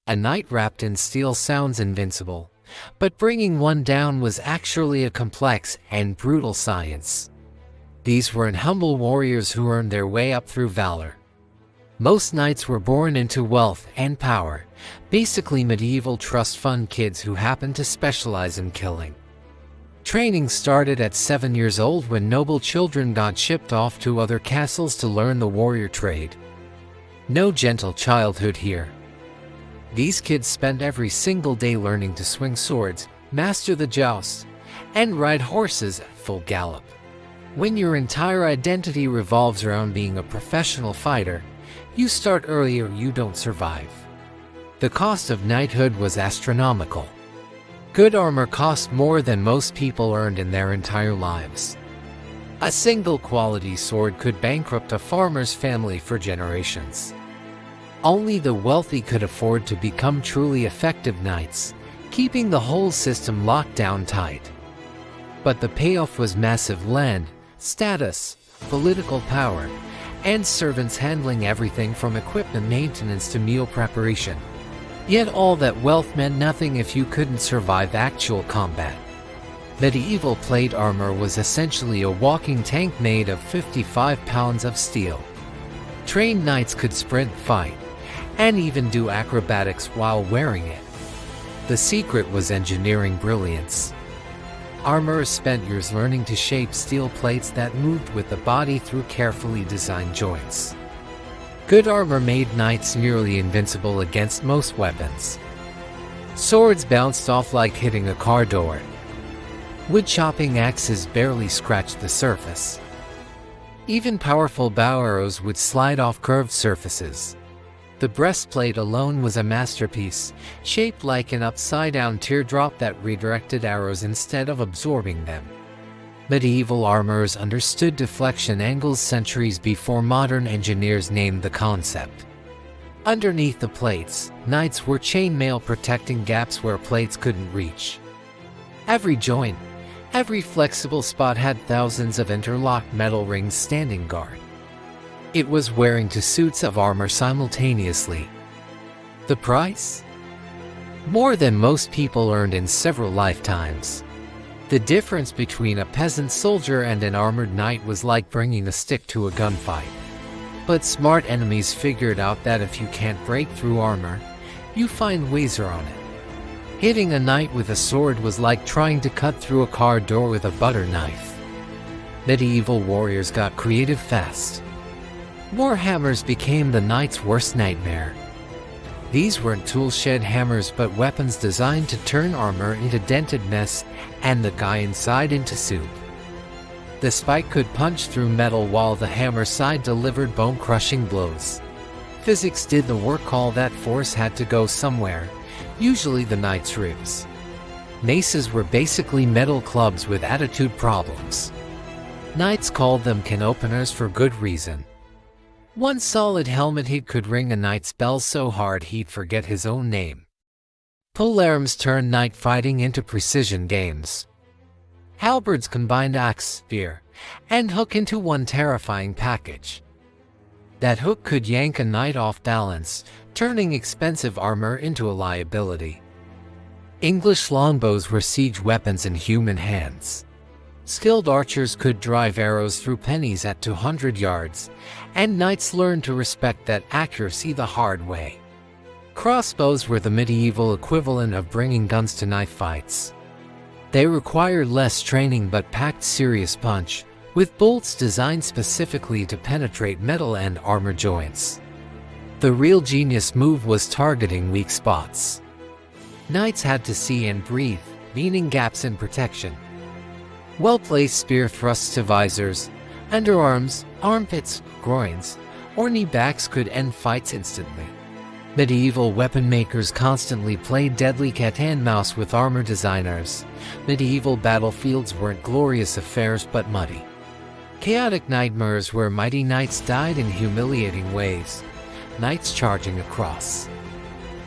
A knight wrapped in steel sounds invincible, but bringing one down was actually a complex and brutal science. These weren't humble warriors who earned their way up through valor. Most knights were born into wealth and power, basically medieval trust fund kids who happened to specialize in killing. Training started at 7 years old when noble children got shipped off to other castles to learn the warrior trade. No gentle childhood here. These kids spent every single day learning to swing swords, master the joust, and ride horses at full gallop. When your entire identity revolves around being a professional fighter, you start early or you don't survive. The cost of knighthood was astronomical. Good armor cost more than most people earned in their entire lives. A single quality sword could bankrupt a farmer's family for generations. Only the wealthy could afford to become truly effective knights, keeping the whole system locked down tight. But the payoff was massive land, status, political power, and servants handling everything from equipment maintenance to meal preparation. Yet all that wealth meant nothing if you couldn't survive actual combat. Medieval plate armor was essentially a walking tank made of 55 pounds of steel. Trained knights could sprint, fight, and even do acrobatics while wearing it. The secret was engineering brilliance. Armorers spent years learning to shape steel plates that moved with the body through carefully designed joints. Good armor made knights nearly invincible against most weapons. Swords bounced off like hitting a car door. Wood-chopping axes barely scratched the surface. Even powerful bow arrows would slide off curved surfaces. The breastplate alone was a masterpiece, shaped like an upside-down teardrop that redirected arrows instead of absorbing them. Medieval armorers understood deflection angles centuries before modern engineers named the concept. Underneath the plates, knights wore chainmail protecting gaps where plates couldn't reach. Every joint, every flexible spot had thousands of interlocked metal rings standing guard. It was wearing two suits of armor simultaneously. The price? More than most people earned in several lifetimes. The difference between a peasant soldier and an armored knight was like bringing a stick to a gunfight. But smart enemies figured out that if you can't break through armor, you find ways around it. Hitting a knight with a sword was like trying to cut through a car door with a butter knife. Medieval warriors got creative fast. War hammers became the knight's worst nightmare. These weren't tool-shed hammers but weapons designed to turn armor into dented mess and the guy inside into soup. The spike could punch through metal while the hammer side delivered bone-crushing blows. Physics did the work. All that force had to go somewhere, usually the knight's ribs. Maces were basically metal clubs with attitude problems. Knights called them can openers for good reason. One solid helmet hit could ring a knight's bell so hard he'd forget his own name. Polearms turned knight fighting into precision games. Halberds combined axe, spear, and hook into one terrifying package. That hook could yank a knight off balance, turning expensive armor into a liability. English longbows were siege weapons in human hands. Skilled archers could drive arrows through pennies at 200 yards, and knights learned to respect that accuracy the hard way. Crossbows were the medieval equivalent of bringing guns to knife fights. They required less training but packed serious punch, with bolts designed specifically to penetrate metal and armor joints. The real genius move was targeting weak spots. Knights had to see and breathe, meaning gaps in protection. Well-placed spear thrusts to visors, underarms, armpits, groins, or knee backs could end fights instantly. Medieval weapon makers constantly played deadly cat-and-mouse with armor designers. Medieval battlefields weren't glorious affairs but muddy. Chaotic nightmares where mighty knights died in humiliating ways. Knights charging across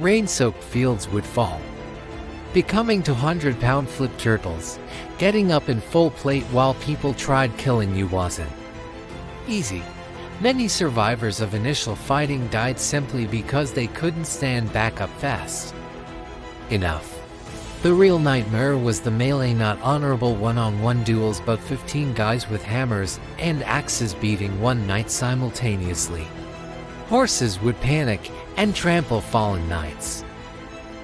rain-soaked fields would fall, becoming 200-pound flip turtles. Getting up in full plate while people tried killing you wasn't easy, Many survivors of initial fighting died simply because they couldn't stand back up fast enough. The real nightmare was the melee, not honorable one-on-one duels, but 15 guys with hammers and axes beating one knight simultaneously. Horses would panic and trample fallen knights.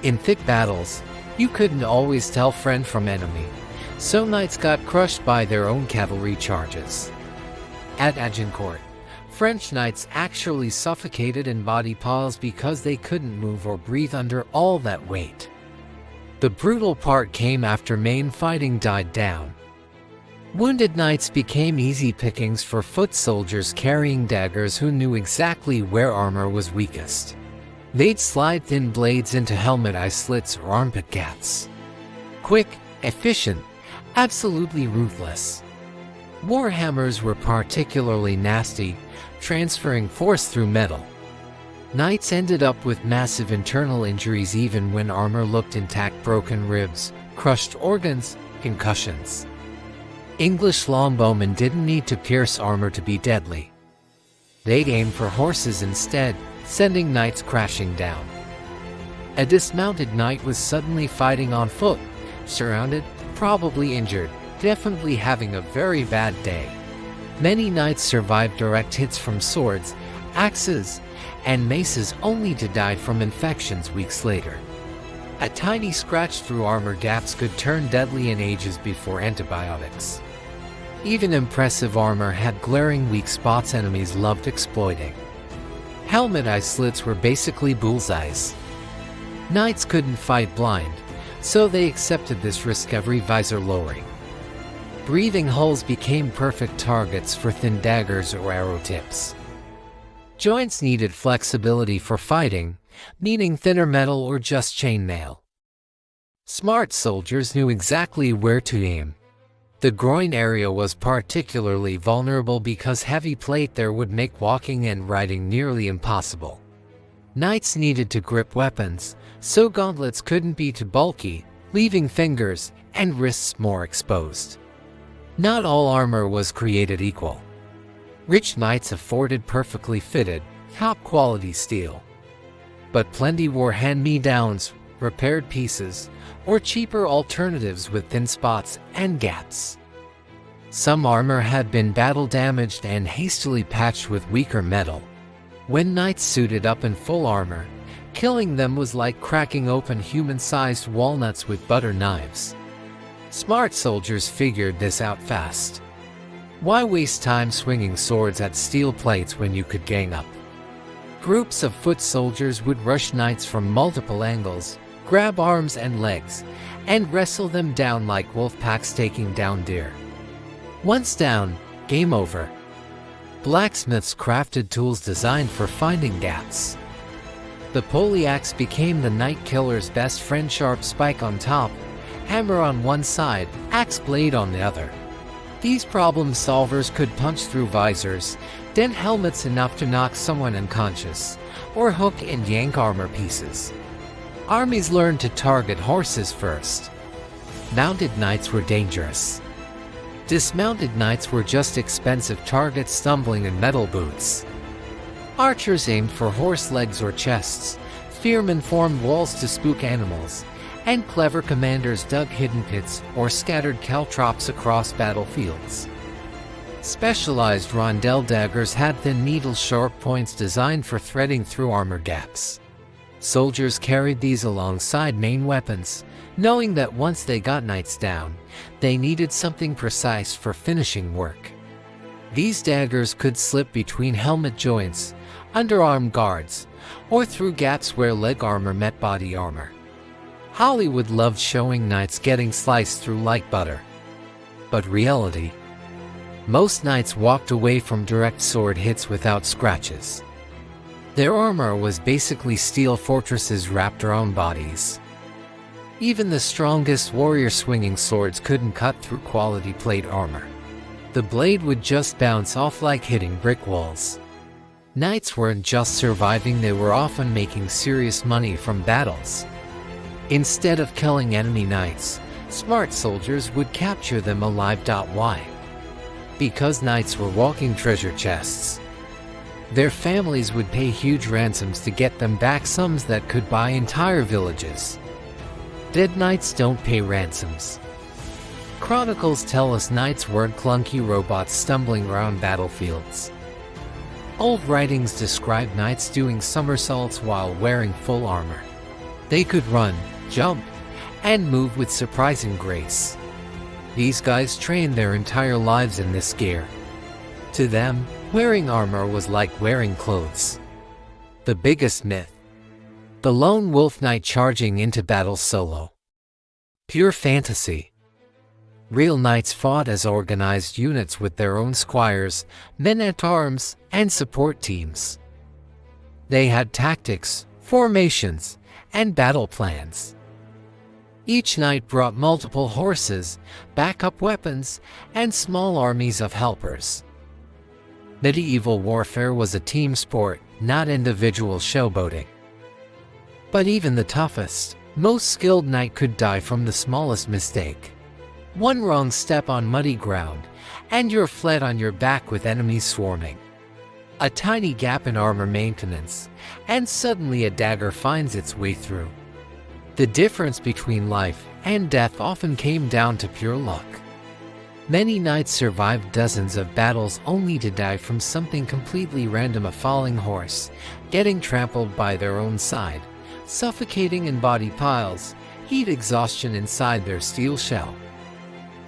In thick battles, you couldn't always tell friend from enemy, so knights got crushed by their own cavalry charges. At Agincourt, French knights actually suffocated in body piles because they couldn't move or breathe under all that weight. The brutal part came after main fighting died down. Wounded knights became easy pickings for foot soldiers carrying daggers who knew exactly where armor was weakest. They'd slide thin blades into helmet eye slits or armpit gaps. Quick, efficient, absolutely ruthless. Warhammers were particularly nasty, transferring force through metal. Knights ended up with massive internal injuries even when armor looked intact: broken ribs, crushed organs, concussions. English longbowmen didn't need to pierce armor to be deadly. They'd aim for horses instead, sending knights crashing down. A dismounted knight was suddenly fighting on foot, surrounded, probably injured, definitely having a very bad day. Many knights survived direct hits from swords, axes, and maces only to die from infections weeks later. A tiny scratch through armor gaps could turn deadly in ages before antibiotics. Even impressive armor had glaring weak spots enemies loved exploiting. Helmet eye slits were basically bullseyes. Knights couldn't fight blind, so they accepted this risk every visor lowering. Breathing holes became perfect targets for thin daggers or arrow tips. Joints needed flexibility for fighting, needing thinner metal or just chainmail. Smart soldiers knew exactly where to aim. The groin area was particularly vulnerable because heavy plate there would make walking and riding nearly impossible. Knights needed to grip weapons, so gauntlets couldn't be too bulky, leaving fingers and wrists more exposed. Not all armor was created equal. Rich knights afforded perfectly fitted, top-quality steel. But plenty wore hand-me-downs, repaired pieces, or cheaper alternatives with thin spots and gaps. Some armor had been battle-damaged and hastily patched with weaker metal. When knights suited up in full armor, killing them was like cracking open human-sized walnuts with butter knives. Smart soldiers figured this out fast. Why waste time swinging swords at steel plates when you could gang up? Groups of foot soldiers would rush knights from multiple angles, grab arms and legs, and wrestle them down like wolf packs taking down deer. Once down, game over. Blacksmiths crafted tools designed for finding gaps. The poleaxe became the knight killer's best friend: sharp spike on top, hammer on one side, axe blade on the other. These problem solvers could punch through visors, dent helmets enough to knock someone unconscious, or hook and yank armor pieces. Armies learned to target horses first. Mounted knights were dangerous. Dismounted knights were just expensive targets stumbling in metal boots. Archers aimed for horse legs or chests, spearmen formed walls to spook animals, and clever commanders dug hidden pits or scattered caltrops across battlefields. Specialized rondel daggers had thin needle-sharp points designed for threading through armor gaps. Soldiers carried these alongside main weapons, knowing that once they got knights down, they needed something precise for finishing work. These daggers could slip between helmet joints, underarm guards, or through gaps where leg armor met body armor. Hollywood loved showing knights getting sliced through like butter. But reality? Most knights walked away from direct sword hits without scratches. Their armor was basically steel fortresses wrapped around bodies. Even the strongest warrior swinging swords couldn't cut through quality plate armor. The blade would just bounce off like hitting brick walls. Knights weren't just surviving, they were often making serious money from battles. Instead of killing enemy knights, smart soldiers would capture them alive. Why? Because knights were walking treasure chests. Their families would pay huge ransoms to get them back, sums that could buy entire villages. Dead knights don't pay ransoms. Chronicles tell us knights weren't clunky robots stumbling around battlefields. Old writings describe knights doing somersaults while wearing full armor. They could run, jump, and move with surprising grace. These guys trained their entire lives in this gear. To them, wearing armor was like wearing clothes. The biggest myth. The lone wolf knight charging into battle solo. Pure fantasy. Real knights fought as organized units with their own squires, men-at-arms, and support teams. They had tactics, formations, and battle plans. Each knight brought multiple horses, backup weapons, and small armies of helpers. Medieval warfare was a team sport, not individual showboating. But even the toughest, most skilled knight could die from the smallest mistake. One wrong step on muddy ground, and you're flat on your back with enemies swarming. A tiny gap in armor maintenance, and suddenly a dagger finds its way through. The difference between life and death often came down to pure luck. Many knights survived dozens of battles only to die from something completely random: a falling horse, getting trampled by their own side, suffocating in body piles, heat exhaustion inside their steel shell.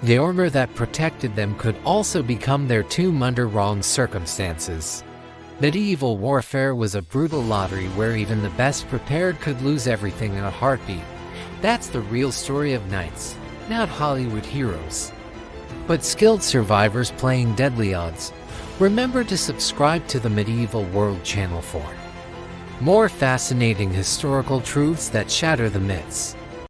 The armor that protected them could also become their tomb under wrong circumstances. Medieval warfare was a brutal lottery where even the best prepared could lose everything in a heartbeat. That's the real story of knights, not Hollywood heroes. But skilled survivors playing deadly odds. Remember to subscribe to the Medieval World channel for more fascinating historical truths that shatter the myths.